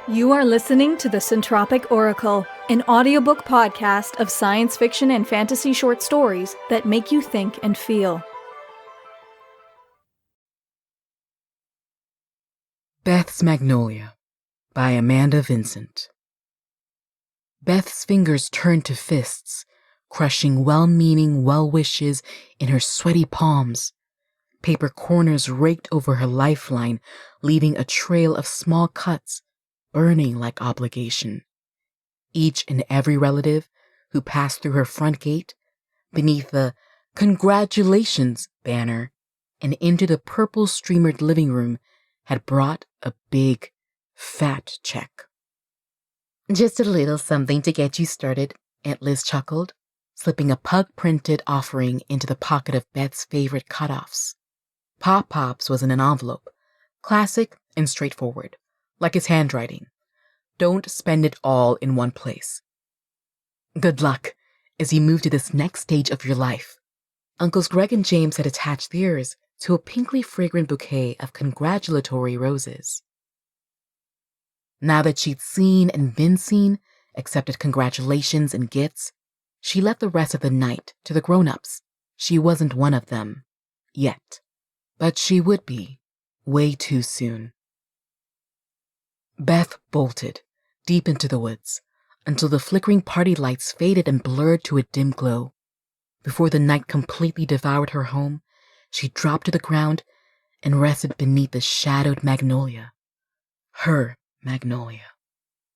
You are listening to the Centropic Oracle, an audiobook podcast of science fiction and fantasy short stories that make you think and feel. Beth's Magnolia by Amanda Vincent. Beth's fingers turned to fists, crushing well-meaning well-wishes in her sweaty palms. Paper corners raked over her lifeline, leaving a trail of small cuts, burning like obligation. Each and every relative who passed through her front gate, beneath the "Congratulations" banner, and into the purple-streamered living room, had brought a big, fat check. "Just a little something to get you started," Aunt Liz chuckled, slipping a pug-printed offering into the pocket of Beth's favorite cutoffs. Pop Pop's was in an envelope, classic and straightforward, like his handwriting. Don't spend it all in one place. Good luck as you move to this next stage of your life. Uncles Greg and James had attached theirs to a pinkly fragrant bouquet of congratulatory roses. Now that she'd seen and been seen, accepted congratulations and gifts, she left the rest of the night to the grown-ups. She wasn't one of them. Yet. But she would be. Way too soon. Beth bolted, deep into the woods, until the flickering party lights faded and blurred to a dim glow. Before the night completely devoured her home, she dropped to the ground and rested beneath the shadowed magnolia. Her magnolia.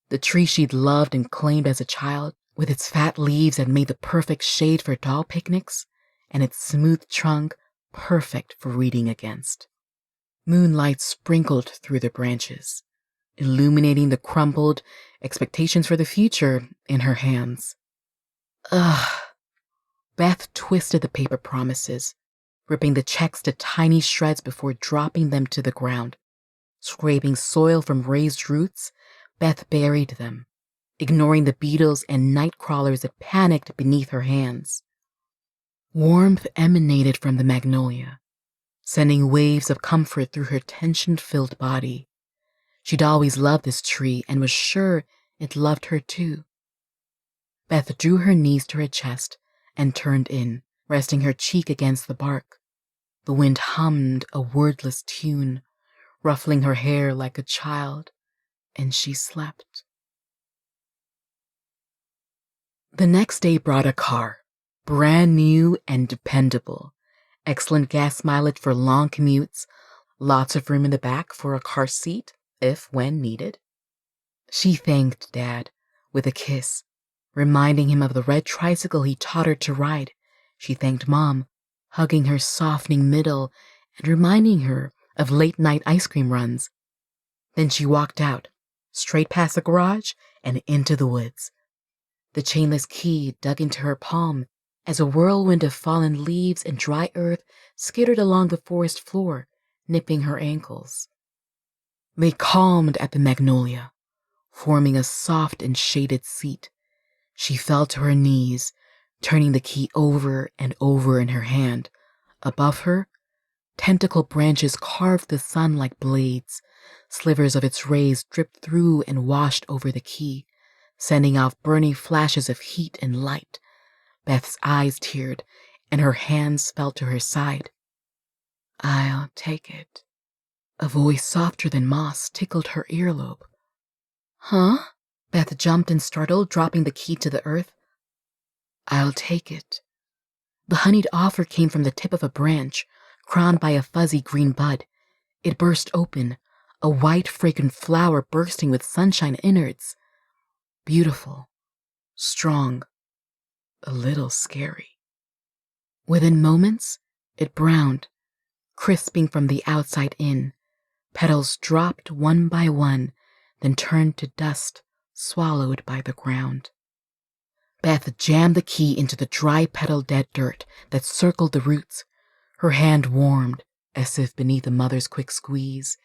The tree she'd loved and claimed as a child, with its fat leaves that made the perfect shade for doll picnics, and its smooth trunk perfect for reading against. Moonlight sprinkled through the branches, illuminating the crumpled expectations for the future in her hands. Ugh. Beth twisted the paper promises, ripping the checks to tiny shreds before dropping them to the ground. Scraping soil from raised roots, Beth buried them, ignoring the beetles and night crawlers that panicked beneath her hands. Warmth emanated from the magnolia, sending waves of comfort through her tension-filled body. She'd always loved this tree and was sure it loved her too. Beth drew her knees to her chest and turned in, resting her cheek against the bark. The wind hummed a wordless tune, ruffling her hair like a child, and she slept. The next day brought a car, brand new and dependable, excellent gas mileage for long commutes, lots of room in the back for a car seat, if when needed. She thanked Dad with a kiss, reminding him of the red tricycle he taught her to ride. She thanked Mom, hugging her softening middle and reminding her of late-night ice cream runs. Then she walked out, straight past the garage and into the woods. The chainless key dug into her palm as a whirlwind of fallen leaves and dry earth skittered along the forest floor, nipping her ankles. They calmed at the magnolia, forming a soft and shaded seat. She fell to her knees, turning the key over and over in her hand. Above her, tentacle branches carved the sun like blades. Slivers of its rays dripped through and washed over the key, sending off burning flashes of heat and light. Beth's eyes teared, and her hands fell to her side. "I'll take it." A voice softer than moss tickled her earlobe. "Huh?" Beth jumped and startled, dropping the key to the earth. "I'll take it." The honeyed offer came from the tip of a branch, crowned by a fuzzy green bud. It burst open, a white, fragrant flower bursting with sunshine innards. Beautiful, strong, a little scary. Within moments, it browned, crisping from the outside in. Petals dropped one by one, then turned to dust, swallowed by the ground. Beth jammed the key into the dry petal-dead dirt that circled the roots. Her hand warmed, as if beneath a mother's quick squeeze,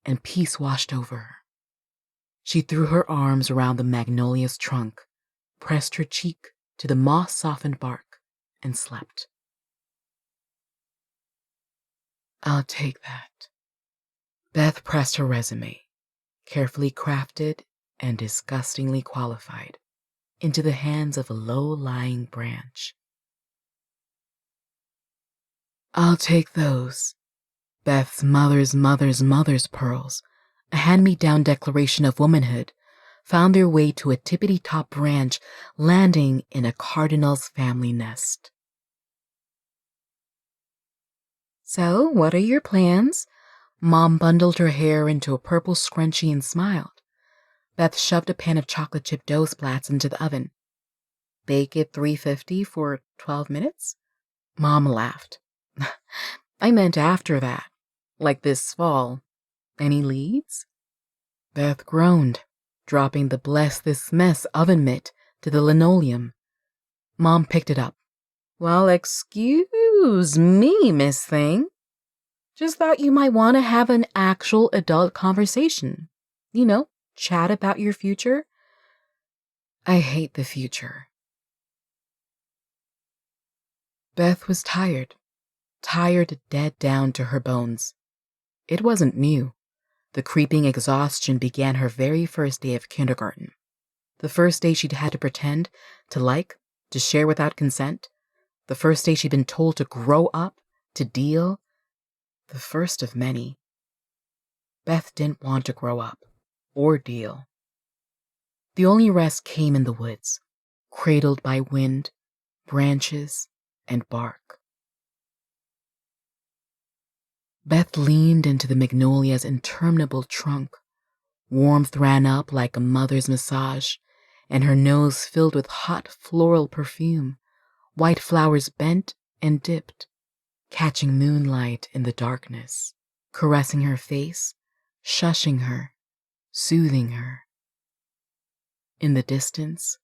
and peace washed over her. She threw her arms around the magnolia's trunk, pressed her cheek to the moss-softened bark, and slept. "I'll take that." Beth pressed her resume, carefully crafted and disgustingly qualified, into the hands of a low-lying branch. I'll take those. Beth's mother's pearls, a hand-me-down declaration of womanhood, found their way to a tippity-top branch, landing in a cardinal's family nest. So, what are your plans? Mom bundled her hair into a purple scrunchie and smiled. Beth shoved a pan of chocolate chip dough splats into the oven. Bake at 350 for 12 minutes? Mom laughed. I meant after that, like this fall. Any leads? Beth groaned, dropping the bless this mess oven mitt to the linoleum. Mom picked it up. Well, excuse me, Miss Thing. Just thought you might want to have an actual adult conversation. You know, chat about your future. I hate the future. Beth was tired dead down to her bones. It wasn't new. The creeping exhaustion began her very first day of kindergarten. The first day she'd had to pretend, to share without consent. The first day she'd been told to grow up, to deal. The first of many. Beth didn't want to grow up, or deal. The only rest came in the woods, cradled by wind, branches, and bark. Beth leaned into the Magnolia's interminable trunk. Warmth ran up like a mother's massage, and her nose filled with hot floral perfume. White flowers bent and dipped, catching moonlight in the darkness, caressing her face, shushing her, soothing her. In the distance,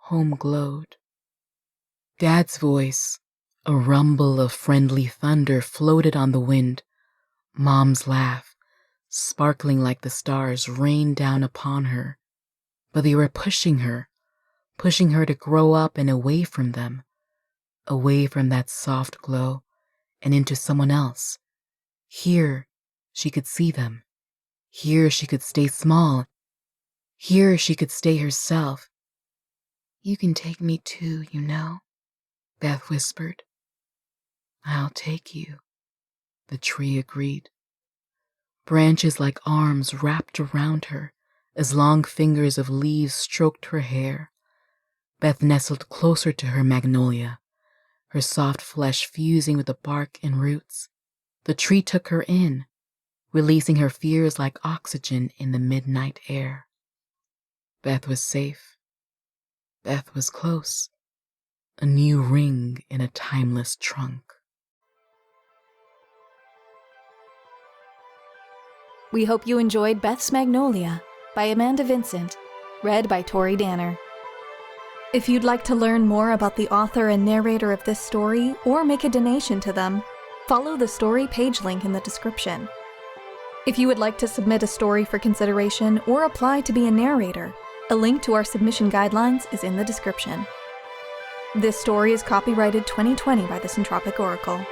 home glowed. Dad's voice, a rumble of friendly thunder, floated on the wind. Mom's laugh, sparkling like the stars, rained down upon her. But they were pushing her to grow up and away from them, away from that soft glow, and into someone else. Here, she could see them. Here she could stay small. Here she could stay herself. You can take me too, you know, Beth whispered. I'll take you, the tree agreed. Branches like arms wrapped around her as long fingers of leaves stroked her hair. Beth nestled closer to her Magnolia, her soft flesh fusing with the bark and roots. The tree took her in, releasing her fears like oxygen in the midnight air. Beth was safe. Beth was close. A new ring in a timeless trunk. We hope you enjoyed Beth's Magnolia by Amanda Vincent, read by Tori Danner. If you'd like to learn more about the author and narrator of this story or make a donation to them, follow the story page link in the description. If you would like to submit a story for consideration or apply to be a narrator, a link to our submission guidelines is in the description. This story is copyrighted 2020 by the Centropic Oracle.